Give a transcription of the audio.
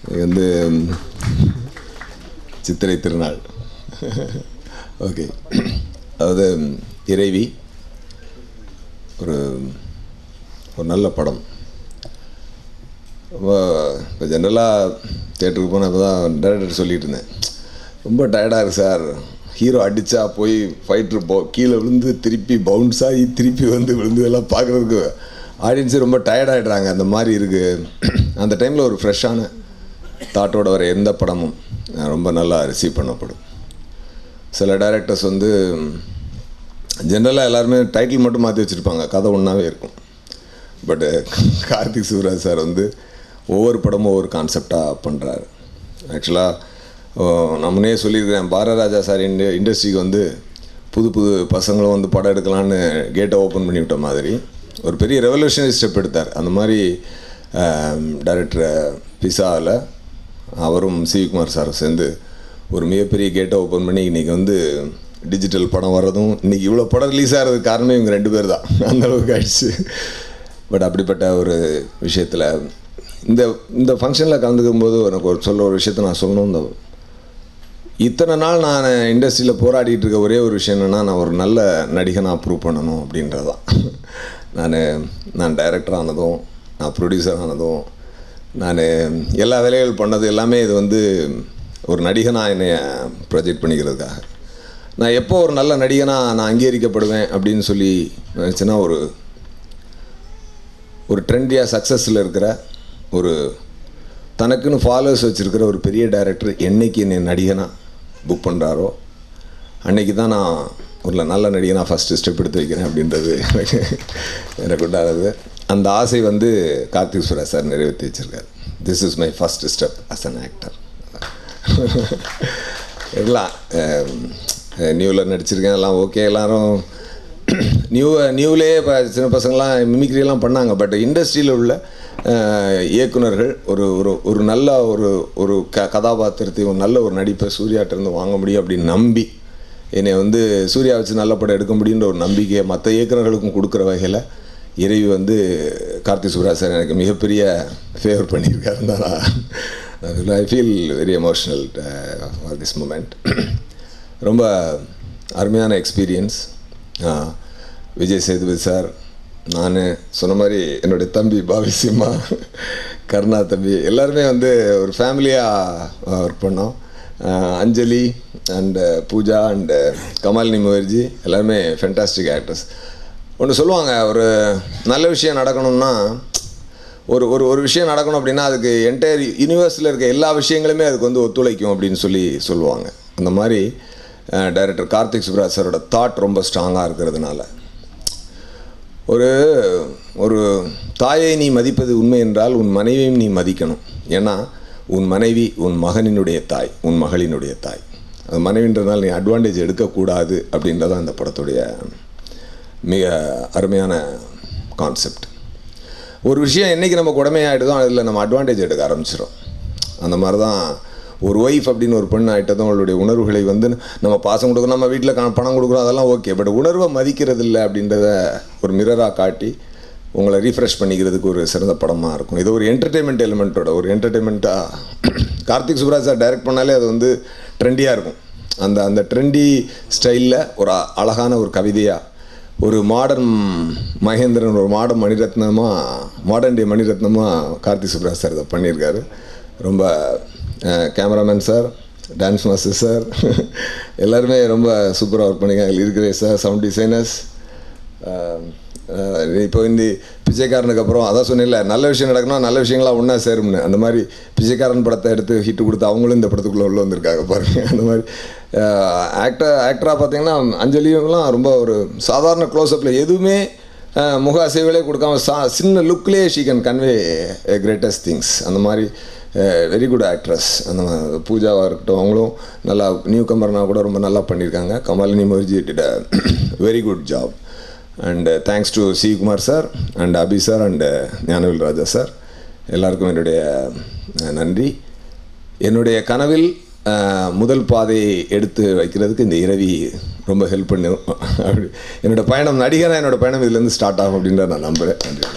இது வந்து சித்திரை திருநாள். ஓகே, அதாவது இறைவி ஒரு ஒரு நல்ல படம். இப்போ ஜென்ரலாக தேட்டருக்கு போனால் இப்போ தான் டைரக்டர் சொல்லிகிட்டு இருந்தேன், ரொம்ப டயர்டாக இருக்குது சார், ஹீரோ அடித்தா போய் ஃபைட்ரு கீழே விழுந்து திருப்பி பவுன்ஸ் ஆகி திருப்பி விழுந்து எல்லாம் பார்க்குறதுக்கு ஆடியன்ஸு ரொம்ப டயர்டாகிடுறாங்க. அந்த மாதிரி இருக்குது. அந்த டைமில் ஒரு ஃப்ரெஷ்ஷான தாட்டோட வர எந்த படமும் ரொம்ப நல்லா ரிசீவ் பண்ணப்படும். சில டைரக்டர்ஸ் வந்து ஜென்ரலாக எல்லாருமே டைட்டில் மட்டும் மாற்றி வச்சுருப்பாங்க, கதை ஒன்றாவே இருக்கும். பட்டு கார்த்திக் சுப்ராஜ் சார் வந்து ஒவ்வொரு படமும் ஒவ்வொரு கான்செப்டாக பண்ணுறாரு. ஆக்சுவலாக நம்மனே சொல்லியிருக்கிறேன், பாரதிராஜா சார் இண்டஸ்ட்ரிக்கு வந்து புது பசங்களும் வந்து படம் எடுக்கலான்னு கேட்டை ஓப்பன் பண்ணி விட்ட மாதிரி ஒரு பெரிய ரெவல்யூஷனரி ஸ்டெப் எடுத்தார். அந்த மாதிரி டைரக்டர் பிசாவில் அவரும் சிவிகுமார் சாரும் சேர்ந்து ஒரு மிகப்பெரிய கேட்டை ஓப்பன் பண்ணி இன்றைக்கி வந்து டிஜிட்டல் படம் வர்றதும் இன்றைக்கி இவ்வளோ படம் ரிலீஸ் ஆகிறதுக்கு காரணமே இவங்க 2 பேர் தான். அந்தளவுக்கு ஆயிடுச்சு. பட் அப்படிப்பட்ட ஒரு விஷயத்தில் இந்த ஃபங்க்ஷனில் கலந்துக்கும் போது எனக்கு ஒரு விஷயத்தை நான் சொல்லணும். இந்த இத்தனை நாள் நான் இண்டஸ்ட்ரியில் போராடிட்டு இருக்க ஒரே ஒரு விஷயம் என்னென்னா, நான் ஒரு நல்ல நடிகனாக ப்ரூவ் பண்ணணும் அப்படின்றது தான். நான் டைரக்டர் ஆனதும், நான் ப்ரொடியூசர் ஆனதும், நான் எல்லா வேலைகள் பண்ணது எல்லாமே இது வந்து ஒரு நடிகனாக என்னை ப்ரொஜெக்ட் பண்ணிக்கிறதுக்காக. நான் எப்போ ஒரு நல்ல நடிகனாக நான் அங்கீகரிக்கப்படுவேன் அப்படின்னு சொல்லி நினச்சேன்னா, ஒரு ட்ரெண்டியாக சக்ஸஸில் இருக்கிற ஒரு தனக்குன்னு ஃபாலோவர்ஸ் வச்சுருக்கிற ஒரு பெரிய டைரக்டர் என்றைக்கு என்னை நடிகனாக புக் பண்ணுறாரோ அன்றைக்கி தான் நான் ஒரு நல்ல நடிகனாக ஃபஸ்ட்டு ஸ்டெப் எடுத்து வைக்கிறேன் அப்படின்றது எனக்கு உண்டானது. அந்த ஆசை வந்து கார்த்திக் சுப்ராஜ் சார் நிறைவேற்றி வச்சுருக்காரு. This is my first step as an actor. எல்லாம் நியூவில் நடிச்சிருக்கேன், எல்லாம் ஓகே. எல்லோரும் நியூவிலே இப்போ சின்ன பசங்களாம் மிமிக்ரியெல்லாம் பண்ணாங்க. பட் இண்டஸ்ட்ரியில் உள்ள இயக்குனர்கள் ஒரு நல்ல ஒரு கதாபாத்திரத்தை ஒரு நல்ல ஒரு நடிப்பை சூர்யாட்டிருந்து வாங்க முடியும் அப்படின்னு நம்பி என்னை வந்து சூர்யா வச்சு நல்ல படம் எடுக்க முடியுன்ற ஒரு நம்பிக்கையை மற்ற இயக்குனர்களுக்கும் கொடுக்குற வகையில் இறைவி வந்து கார்த்திக் சுப்ராஜ் சார் எனக்கு மிகப்பெரிய ஃபேவர் பண்ணியிருக்காருன்னு தான் I feel very emotional for this moment. ரொம்ப அருமையான எக்ஸ்பீரியன்ஸ். விஜய் சேதுபதி சார், நான் சொன்ன மாதிரி என்னுடைய தம்பி பாவி சிம்மா, கருணா தம்பி, எல்லாருமே வந்து ஒரு ஃபேமிலியாக ஒர்க் பண்ணோம். அஞ்சலி அண்டு பூஜா அண்டு கமாலினி முகர்ஜி எல்லாருமே ஃபென்டாஸ்டிக் ஆக்டர்ஸ். ஒன்று சொல்லுவாங்க, ஒரு நல்ல விஷயம் நடக்கணும்னா ஒரு விஷயம் நடக்கணும் அப்படின்னா அதுக்கு என்டையர் யூனிவர்ஸில் இருக்க எல்லா விஷயங்களுமே அதுக்கு வந்து ஒத்துழைக்கும் அப்படின்னு சொல்லுவாங்க. அந்த மாதிரி டைரக்டர் கார்த்திக் சுப்ராஜ் சாரோட தாட் ரொம்ப ஸ்ட்ராங்காக இருக்கிறதுனால, ஒரு தாயை நீ மதிப்பது உண்மை என்றால் உன் மனைவியும் நீ மதிக்கணும். ஏன்னா உன் மனைவி உன் மகனினுடைய தாய், உன் மகளினுடைய தாய். அது மனைவின்றதுனால நீ அட்வான்டேஜ் எடுக்கக்கூடாது அப்படின்றதான் இந்த படத்துடைய மிக அருமையான கான்செப்ட். ஒரு விஷயம் என்றைக்கு நமக்கு உடமையாகிடுதோ அதில் நம்ம அட்வான்டேஜ் எடுக்க ஆரம்பிச்சிடும். அந்த மாதிரி தான் ஒரு ஒய்ஃப் அப்படின்னு ஒரு பெண் ஆகிட்டதும் அவளுடைய உணர்வுகளை வந்து நம்ம பாசம் கொடுக்குறோம், நம்ம வீட்டில் பணம் கொடுக்குறோம், அதெல்லாம் ஓகே. பட் உணர்வை மதிக்கிறது இல்லை அப்படின்றத ஒரு மிரராக காட்டி உங்களை ரீஃப்ரெஷ் பண்ணிக்கிறதுக்கு ஒரு சிறந்த படமாக இருக்கும். இது ஒரு என்டர்டெயின்மெண்ட் எலிமெண்ட்டோட ஒரு என்டர்டெயின்மெண்ட்டாக கார்த்திக் சுப்ராஜ் சார் டைரக்ட் பண்ணாலே அது வந்து ட்ரெண்டியாக இருக்கும். அந்த ட்ரெண்டி ஸ்டைலில் ஒரு அழகான ஒரு கவிதையாக ஒரு மாடர்ன் மகேந்திரன், ஒரு மாடர்ன் டே மணிரத்னமாக கார்த்திக் சுப்ராஜ் சார் இதை பண்ணியிருக்காரு. ரொம்ப cameraman sir, dance master sir எல்லாருமே ரொம்ப சூப்பராக ஒர்க் பண்ணியிருக்காங்க. இருக்கிற சார், சவுண்ட் டிசைனர்ஸ். இப்போ இந்த பிச்சைக்காரனுக்கு அப்புறம் அதான் சொன்னேன்ல, நல்ல விஷயம் நடக்கணும், நல்ல விஷயங்களாம் ஒன்றா சேரும்னு. அந்த மாதிரி பிச்சைக்காரன் படத்தை எடுத்து ஹிட்டு கொடுத்து அவங்களும் இந்த படத்துக்குள்ளே உள்ள வந்திருக்காங்க பாருங்கள். அந்த மாதிரி ஆக்டராக பார்த்தீங்கன்னா அஞ்சலியும்லாம் ரொம்ப ஒரு சாதாரண க்ளோஸ்அப்பில் எதுவுமே முக அசைவுகளே கொடுக்காம சின்ன லுக்லேயே she can convey greatest things. அந்த மாதிரி வெரி குட் ஆக்ட்ரஸ். அந்த பூஜாவாக இருக்கட்டும், அவங்களும் நல்லா நியூ கமர்னா கூட ரொம்ப நல்லா பண்ணியிருக்காங்க. Kamalini Mukherjee did a very good job. And thanks to Sivakumar sir and Abhi sir and Gnanavel Raja sir, எல்லாருக்கும் என்னுடைய நன்றி. என்னுடைய கனவில் முதல் பாதையை எடுத்து வைக்கிறதுக்கு இந்த இறைவி ரொம்ப ஹெல்ப் பண்ணும். அப்படி என்னோடய பயணம் நடிகராக என்னோடய பயணம் இதுலேருந்து ஸ்டார்ட் ஆகும் அப்படின்றத நான் நம்புகிறேன். நன்றி.